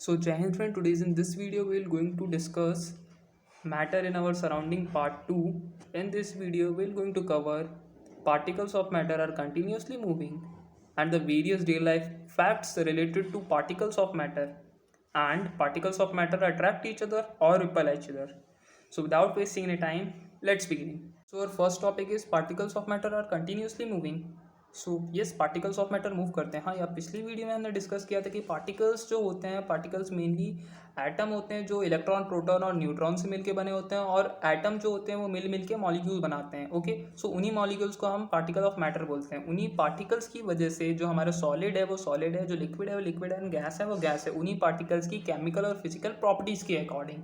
So Jai Hind friend, today's in this video we will going to discuss matter in our surrounding part 2. In this video we will going to cover particles of matter are continuously moving and the various real life facts related to particles of matter, and particles of matter attract each other or repel each other. So without wasting any time, let's begin. So our first topic is particles of matter are continuously moving. So yes, particles of matter move करते हैं. हाँ, या पिछली video में हमने discuss किया था कि पार्टिकल्स जो होते हैं, पार्टिकल्स मेनली एटम होते हैं जो इलेक्ट्रॉन, प्रोटॉन और न्यूट्रॉन से मिलके बने होते हैं, और एटम जो होते हैं वो मिल के मॉलिक्यूल बनाते हैं. ओके, सो उन्हीं मॉलिक्यूल्स को हम पार्टिकल ऑफ मैटर बोलते हैं. उन्हीं पार्टिकल्स की वजह से जो हमारा सॉलिड है वो सॉलिड है, जो लिक्विड है वो लिक्विड है, एंड गैस है वो गैस है, उन्हीं पार्टिकल्स की केमिकल और फिजिकल प्रॉपर्टीज़ के अकॉर्डिंग.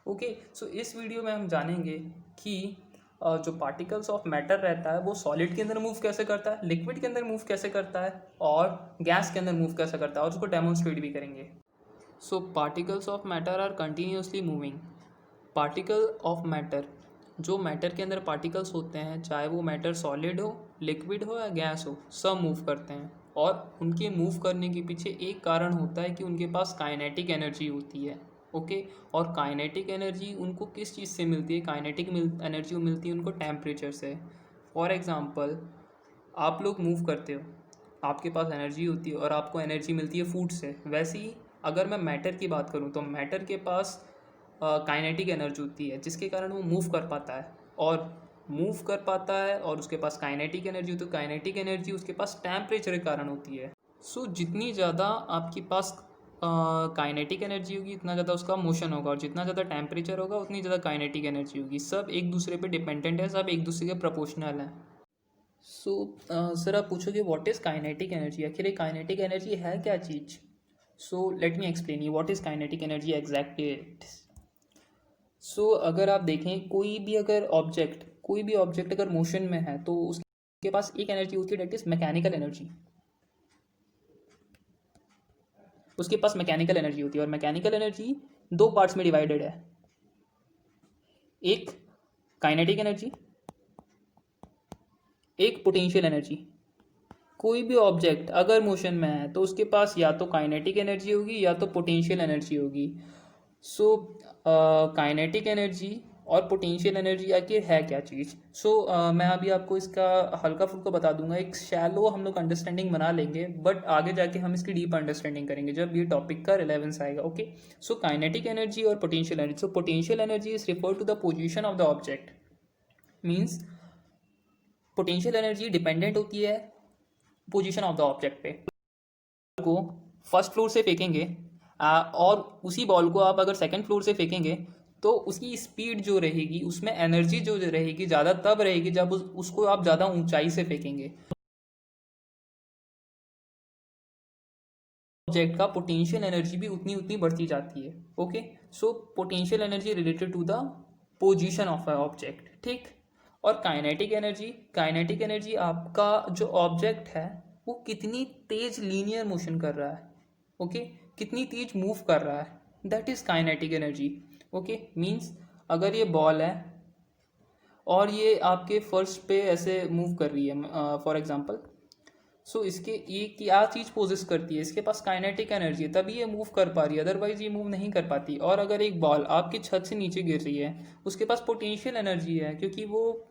ओके, सो इस वीडियो में हम जानेंगे कि जो पार्टिकल्स ऑफ मैटर रहता है वो सॉलिड के अंदर मूव कैसे करता है, लिक्विड के अंदर मूव कैसे करता है, और गैस के अंदर मूव कैसे करता है, और उसको डेमोन्स्ट्रेट भी करेंगे. So particles of matter are continuously moving. Particle of matter, जो मैटर के अंदर पार्टिकल्स होते हैं, चाहे वो मैटर सॉलिड हो, लिक्विड हो या गैस हो, सब मूव करते हैं. और उनके मूव करने के पीछे एक कारण होता है कि उनके पास काइनेटिक एनर्जी होती है. ओके, और काइनेटिक एनर्जी उनको किस चीज़ से मिलती है? काइनेटिक एनर्जी मिलती है उनको टेम्परेचर से. फॉर एग्ज़ाम्पल, आप लोग मूव करते हो, आपके पास एनर्जी होती है और आपको एनर्जी मिलती है फूड से. वैसे ही अगर मैं मैटर की बात करूँ तो मैटर के पास काइनेटिक एनर्जी होती है जिसके कारण वो मूव कर पाता है, और मूव कर पाता है, और उसके पास काइनेटिक एनर्जी होती है. काइनेटिक एनर्जी उसके पास टेम्परेचर के कारण होती है. सो जितनी ज़्यादा आपके पास काइनेटिक एनर्जी होगी इतना ज़्यादा उसका मोशन होगा, और जितना ज़्यादा टेम्परेचर होगा उतनी ज़्यादा काइनेटिक एनर्जी होगी. सब एक दूसरे पे डिपेंडेंट है, सब एक दूसरे के प्रोपोर्शनल हैं. सो सर, आप पूछोगे व्हाट इज़ काइनेटिक एनर्जी, आखिर ये काइनेटिक एनर्जी है क्या चीज़? So let me explain you what is kinetic energy exactly. So अगर आप देखें, कोई भी ऑब्जेक्ट अगर मोशन में है तो उसके पास एक एनर्जी होती है, डेट इज़ मैकेनिकल एनर्जी. उसके पास मैकेनिकल एनर्जी होती है, और मैकेनिकल एनर्जी दो पार्ट्स में डिवाइडेड है. एक काइनेटिक एनर्जी, एक पोटेंशियल एनर्जी. कोई भी ऑब्जेक्ट अगर मोशन में है तो उसके पास या तो काइनेटिक एनर्जी होगी या तो पोटेंशियल एनर्जी होगी. सो काइनेटिक एनर्जी और पोटेंशियल एनर्जी आखिर है क्या चीज़? सो मैं अभी आपको इसका हल्का फुल्का बता दूंगा. एक शैलो हम लोग अंडरस्टैंडिंग बना लेंगे, बट आगे जाके हम इसकी डीप अंडरस्टैंडिंग करेंगे जब ये टॉपिक का रिलेवेंस आएगा. ओके, सो काइनेटिक एनर्जी और potential energy. So potential energy is refer to the position of the object. Means potential energy dependent होती है पोजिशन ऑफ द ऑब्जेक्ट पे. को फर्स्ट फ्लोर से फेंकेंगे और उसी बॉल को आप अगर सेकंड फ्लोर से फेंकेंगे तो उसकी स्पीड जो रहेगी, उसमें एनर्जी जो रहेगी ज़्यादा तब रहेगी जब उसको आप ज़्यादा ऊंचाई से फेंकेंगे. ऑब्जेक्ट का पोटेंशियल एनर्जी भी उतनी उतनी बढ़ती जाती है. Okay, so potential energy related to the position of a object. ठीक. और काइनेटिक एनर्जी आपका जो ऑब्जेक्ट है वो कितनी तेज लीनियर मोशन कर रहा है. ओके, कितनी तेज मूव कर रहा है, that is kinetic energy. Okay, means अगर ये बॉल है और ये आपके फर्श पे ऐसे मूव कर रही है फॉर एग्जांपल, सो इसके ये क्या चीज़ पोजेस करती है? इसके पास काइनेटिक एनर्जी है, तभी ये मूव कर पा रही है, अदरवाइज ये मूव नहीं कर पाती. और अगर एक बॉल आपकी छत से नीचे गिर रही है, उसके पास पोटेंशियल एनर्जी है क्योंकि वो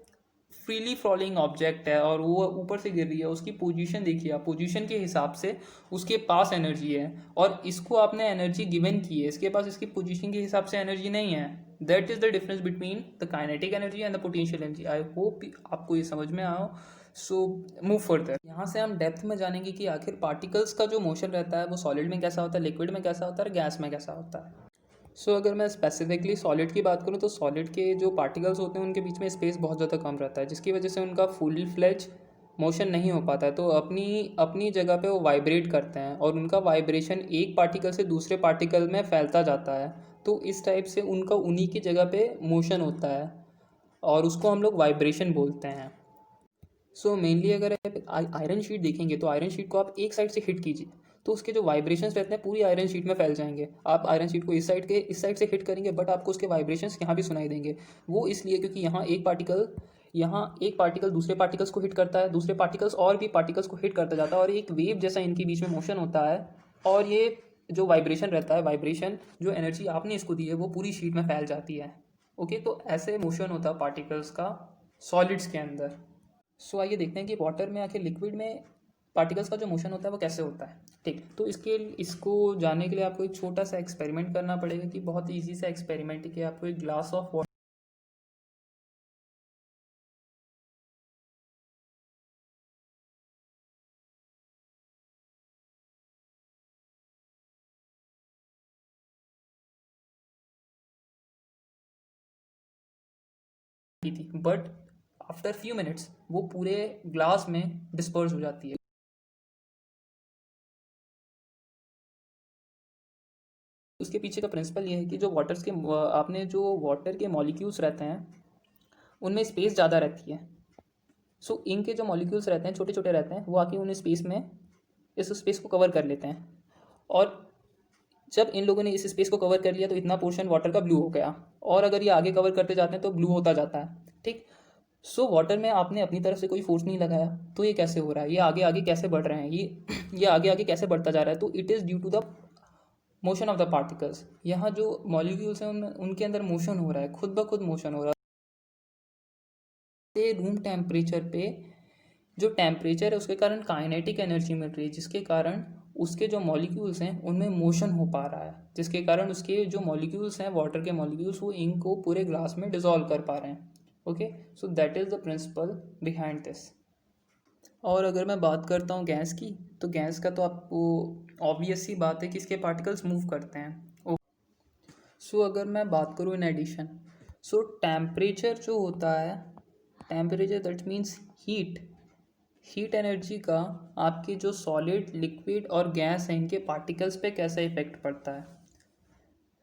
फ्रीली फॉलिंग ऑब्जेक्ट है और वो ऊपर से गिर रही है. उसकी पोजीशन देखिए आप, पोजीशन के हिसाब से उसके पास एनर्जी है, और इसको आपने एनर्जी गिवन की है, इसके पास इसकी पोजीशन के हिसाब से एनर्जी नहीं है. That is the difference between the kinetic energy and the potential energy. I hope आपको ये समझ में आया. So move further. यहाँ से हम डेप्थ में जानेंगे कि आखिर पार्टिकल्स का जो मोशन रहता है वो सॉलिड में कैसा होता है, लिक्विड में कैसा होता है, और गैस में कैसा होता है. सो अगर मैं स्पेसिफिकली सॉलिड की बात करूँ तो सॉलिड के जो पार्टिकल्स होते हैं उनके बीच में स्पेस बहुत ज़्यादा कम रहता है, जिसकी वजह से उनका फुल फ्लेज मोशन नहीं हो पाता है. तो अपनी अपनी जगह पे वो वाइब्रेट करते हैं, और उनका वाइब्रेशन एक पार्टिकल से दूसरे पार्टिकल में फैलता जाता है. तो इस टाइप से उनका उन्हीं की जगह पे मोशन होता है, और उसको हम लोग वाइब्रेशन बोलते हैं. सो मेनली अगर आप आयरन शीट देखेंगे तो आयरन शीट को आप एक साइड से हिट कीजिए तो उसके जो वाइब्रेशंस रहते हैं पूरी आयरन शीट में फैल जाएंगे. आप आयरन शीट को इस साइड से हिट करेंगे, बट आपको उसके वाइब्रेशंस यहाँ भी सुनाई देंगे. वो इसलिए क्योंकि यहाँ एक पार्टिकल दूसरे पार्टिकल्स को हिट करता है, दूसरे पार्टिकल्स और भी पार्टिकल्स को हिट करता जाता है, और एक वेव जैसा इनके बीच में मोशन होता है, और ये जो वाइब्रेशन रहता है, वाइब्रेशन जो एनर्जी आपने इसको दी है वो पूरी शीट में फैल जाती है। ओके, तो ऐसे मोशन होता है पार्टिकल्स का सॉलिड्स के अंदर। सो आइए देखते हैं कि वाटर में आखिर लिक्विड में पार्टिकल्स का जो मोशन होता है वो कैसे होता है। ठीक, तो इसको जानने के लिए आपको एक छोटा सा एक्सपेरिमेंट करना पड़ेगा कि बहुत ईजी सा एक्सपेरिमेंट है कि आपको एक ग्लास ऑफ वाटर की थी, बट आफ्टर फ्यू मिनट्स वो पूरे ग्लास में डिस्पर्स हो जाती है। उसके पीछे का प्रिंसिपल ये है कि जो आपने जो वाटर के मॉलिक्यूल्स रहते हैं उनमें स्पेस ज़्यादा रहती है। सो इंक के जो मॉलिक्यूल्स रहते हैं छोटे छोटे रहते हैं, वो आके उन स्पेस में इस स्पेस को कवर कर लेते हैं। और जब इन लोगों ने इस स्पेस को कवर कर लिया तो इतना पोर्शन वाटर का ब्लू हो गया, और अगर ये आगे कवर करते जाते हैं तो ब्लू होता जाता है। ठीक, सो वाटर में आपने अपनी तरफ से कोई फोर्स नहीं लगाया, तो ये कैसे हो रहा है, ये आगे आगे कैसे बढ़ रहे हैं, ये आगे आगे कैसे बढ़ता जा रहा है, तो it is due to the motion of the particles. यहाँ जो मॉलिक्यूल्स हैं उनमें उनके अंदर मोशन हो रहा है, खुद ब खुद मोशन हो रहा है। रूम टेम्परेचर पे जो टेम्परेचर है उसके कारण काइनेटिक एनर्जी मिल रही है, जिसके कारण उसके जो मॉलिक्यूल्स हैं उनमें मोशन हो पा रहा है, जिसके कारण उसके जो मॉलिक्यूल्स हैं वाटर के मॉलिक्यूल्स वो इंक को पूरे ग्लास में डिजॉल्व कर पा रहे हैं। Okay, so that is the principle behind this. और अगर मैं बात करता हूँ गैस की, तो गैस का तो आपको ऑब्वियस सी बात है कि इसके पार्टिकल्स मूव करते हैं। सो अगर मैं बात करूँ इन एडिशन, सो टेम्परेचर जो होता है, temperature that means heat energy का आपके जो सॉलिड, लिक्विड और गैस हैं इनके पार्टिकल्स पे कैसा इफेक्ट पड़ता है।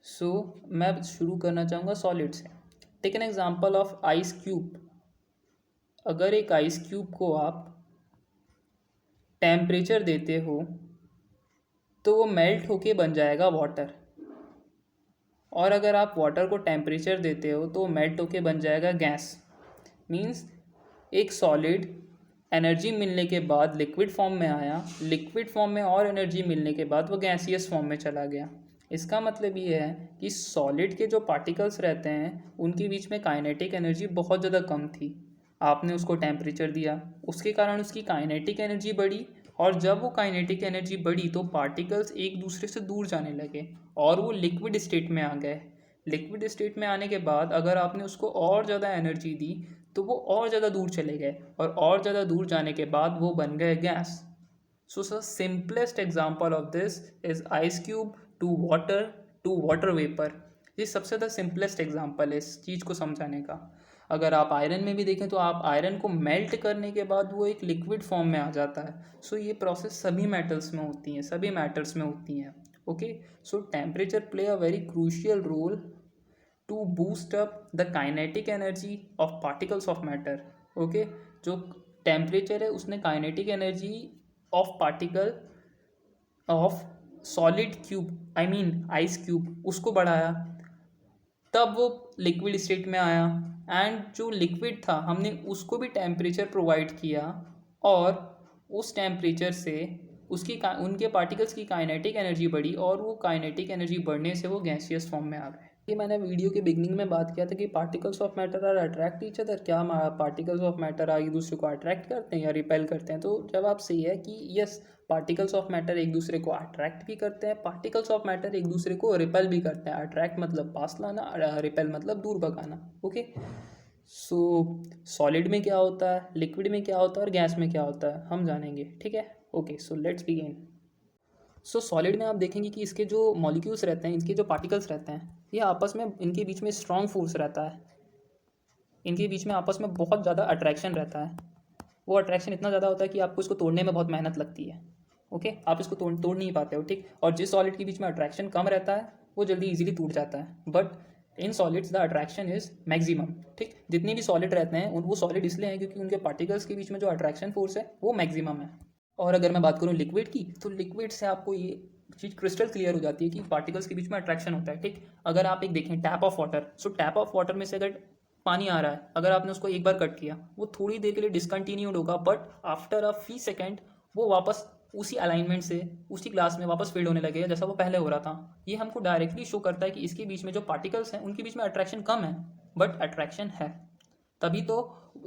सो मैं शुरू करना चाहूँगा सॉलिड से। Take an example of ice cube. अगर एक आइस क्यूब को आप टेम्परेचर देते हो तो वो मेल्ट होके बन जाएगा वाटर, और अगर आप वाटर को टेम्परेचर देते हो तो वो मेल्ट होके बन जाएगा गैस। मीन्स एक सॉलिड एनर्जी मिलने के बाद लिक्विड फॉर्म में आया, लिक्विड फॉर्म में और एनर्जी मिलने के बाद वो गैसियस फॉर्म में चला गया। इसका मतलब ये है कि सॉलिड के जो पार्टिकल्स रहते हैं उनके बीच में काइनेटिक एनर्जी बहुत ज़्यादा कम थी। आपने उसको टेम्परेचर दिया, उसके कारण उसकी काइनेटिक एनर्जी बढ़ी, और जब वो काइनेटिक एनर्जी बढ़ी तो पार्टिकल्स एक दूसरे से दूर जाने लगे और वो लिक्विड स्टेट में आ गए। लिक्विड स्टेट में आने के बाद अगर आपने उसको और ज़्यादा एनर्जी दी तो वो और ज़्यादा दूर चले गए, और ज़्यादा दूर जाने के बाद वो बन गए gas. So the simplest example of this is ice cube two water vapour. ये सबसे ज़्यादा सिंपलेस्ट एग्जांपल है इस चीज़ को समझाने का। अगर आप आयरन में भी देखें तो आप आयरन को मेल्ट करने के बाद वो एक लिक्विड फॉर्म में आ जाता है। सो ये प्रोसेस सभी मेटल्स में होती हैं, सभी मैटर्स में होती हैं। Okay, so temperature play a very crucial role to boost up the kinetic energy of particles of matter। Okay, जो टेम्परेचर है उसने kinetic energy of particle of solid cube, I mean ice cube, उसको बढ़ाया, तब वो liquid state में आया। And जो लिक्विड था हमने उसको भी टेम्परेचर प्रोवाइड किया, और उस टेम्परेचर से उनके पार्टिकल्स की काइनेटिक एनर्जी बढ़ी, और वो काइनेटिक एनर्जी बढ़ने से वो गैसियस फॉर्म में आ गए। ये मैंने वीडियो के बिगनिंग में बात किया था कि particles of matter are attract each other. क्या पार्टिकल्स ऑफ मैटर एक दूसरे को अट्रैक्ट करते हैं या रिपेल करते हैं? तो जवाब सही है कि यस, पार्टिकल्स ऑफ मैटर एक दूसरे को अट्रैक्ट भी करते हैं, पार्टिकल्स ऑफ मैटर एक दूसरे को रिपेल भी करते हैं। अट्रैक्ट मतलब पास लाना, रिपेल मतलब दूर भगाना। ओके, सो सॉलिड में क्या होता है, लिक्विड में क्या होता है और गैस में क्या होता है हम जानेंगे। ठीक है, okay, so let's begin. So solid में आप देखेंगे कि इसके जो मॉलिक्यूल्स रहते हैं, इसके जो पार्टिकल्स रहते हैं, ये आपस में, इनके बीच में स्ट्रॉन्ग फोर्स रहता है, इनके बीच में आपस में बहुत ज़्यादा अट्रैक्शन रहता है। वो अट्रैक्शन इतना ज़्यादा होता है कि आपको इसको तोड़ने में बहुत मेहनत लगती है। ओके, आप इसको तोड़ नहीं पाते हो। ठीक, और जिस सॉलिड के बीच में अट्रैक्शन कम रहता है वो जल्दी इजीली टूट जाता है, but in solids the attraction is maximum. ठीक, जितने भी सॉलिड रहते हैं वो सॉलिड इसलिए हैं क्योंकि उनके पार्टिकल्स के बीच में जो अट्रैक्शन फोर्स है वो मैक्सिमम है। और अगर मैं बात करूँ लिक्विड की, तो लिक्विड से आपको ये चीज़ क्रिस्टल क्लियर हो जाती है कि पार्टिकल्स के बीच में अट्रैक्शन होता है। ठीक, अगर आप एक देखें tap of water, so tap of water में से अगर पानी आ रहा है, अगर आपने उसको एक बार कट किया वो थोड़ी देर के लिए डिसकंटिन्यूड होगा, but after a fee second वो वापस उसी अलाइनमेंट से उसी क्लास में वापस फील्ड होने लगेगा जैसा वो पहले हो रहा था। ये हमको डायरेक्टली शो करता है कि इसके बीच में जो पार्टिकल्स हैं उनके बीच में अट्रैक्शन कम है, बट अट्रैक्शन है। तभी तो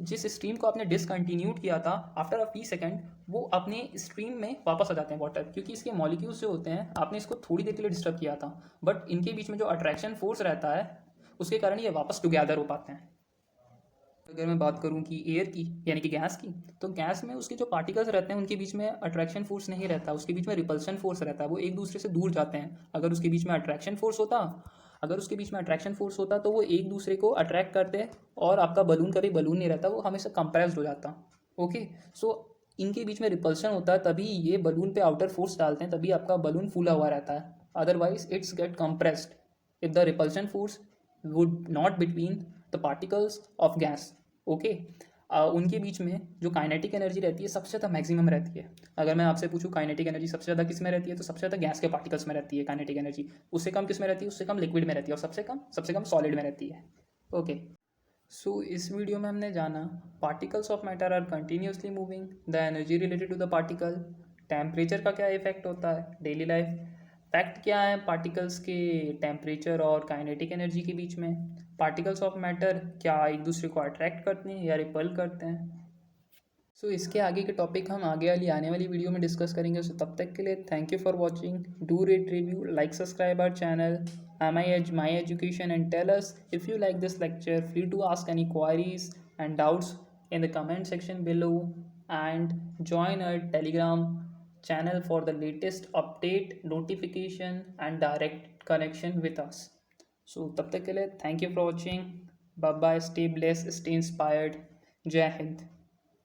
जिस स्ट्रीम को आपने डिसकंटिन्यूड किया था आफ्टर अ फी सेकेंड, वो अपने स्ट्रीम में वापस आ जाते हैं वाटर, क्योंकि इसके मॉलिक्यूल्स जो होते हैं आपने इसको थोड़ी देर के लिए डिस्टर्ब किया था, बट इनके बीच में जो अट्रैक्शन फोर्स रहता है उसके कारण ये वापस टुगेदर हो पाते हैं। अगर मैं बात करूं कि एयर की यानी कि गैस की, तो गैस में उसके जो पार्टिकल्स रहते हैं उनके बीच में अट्रैक्शन फोर्स नहीं रहता, उसके बीच में रिपल्शन फोर्स रहता है, वो एक दूसरे से दूर जाते हैं। अगर उसके बीच में अट्रैक्शन फोर्स होता तो वो एक दूसरे को अट्रैक्ट करते और आपका बलून कभी बलून नहीं रहता, वो हमेशा कंप्रेस्ड हो जाता। ओके, सो इनके बीच में रिपल्शन होता है, तभी ये बलून पे आउटर फोर्स डालते हैं, तभी आपका बलून फूला हुआ रहता है। Otherwise it's get compressed if the repulsion force would not between the particles of gas. Okay, उनके बीच में जो काइनेटिक एनर्जी रहती है सबसे ज़्यादा मैक्सिमम रहती है। अगर मैं आपसे पूछूं काइनेटिक एनर्जी सबसे ज़्यादा किस में रहती है, तो सबसे ज़्यादा गैस के पार्टिकल्स में रहती है काइनेटिक एनर्जी। उससे कम किस में रहती है, उससे कम लिक्विड में रहती है, और सबसे कम सॉलिड में रहती है। ओके, सो इस वीडियो में हमने जाना particles of matter are continuously moving, the energy related to the particle, temperature का क्या इफेक्ट होता है, डेली लाइफ, फैक्ट क्या है पार्टिकल्स के टेम्परेचर और काइनेटिक एनर्जी के बीच में, पार्टिकल्स ऑफ मैटर क्या एक दूसरे को अट्रैक्ट करते हैं या रिपल करते हैं। सो इसके आगे के टॉपिक हम आने वाली वीडियो में डिस्कस करेंगे। सो तब तक के लिए thank you for watching, do rate, review, like, subscribe our channel my education, and tell us if you like this lecture. Free to ask any queries and doubts in the comment section below, and join our Telegram channel for the latest update, notification and direct connection with us. So तब तक के लिए thank you for watching. Bye bye, stay blessed, stay inspired. Jai Hind.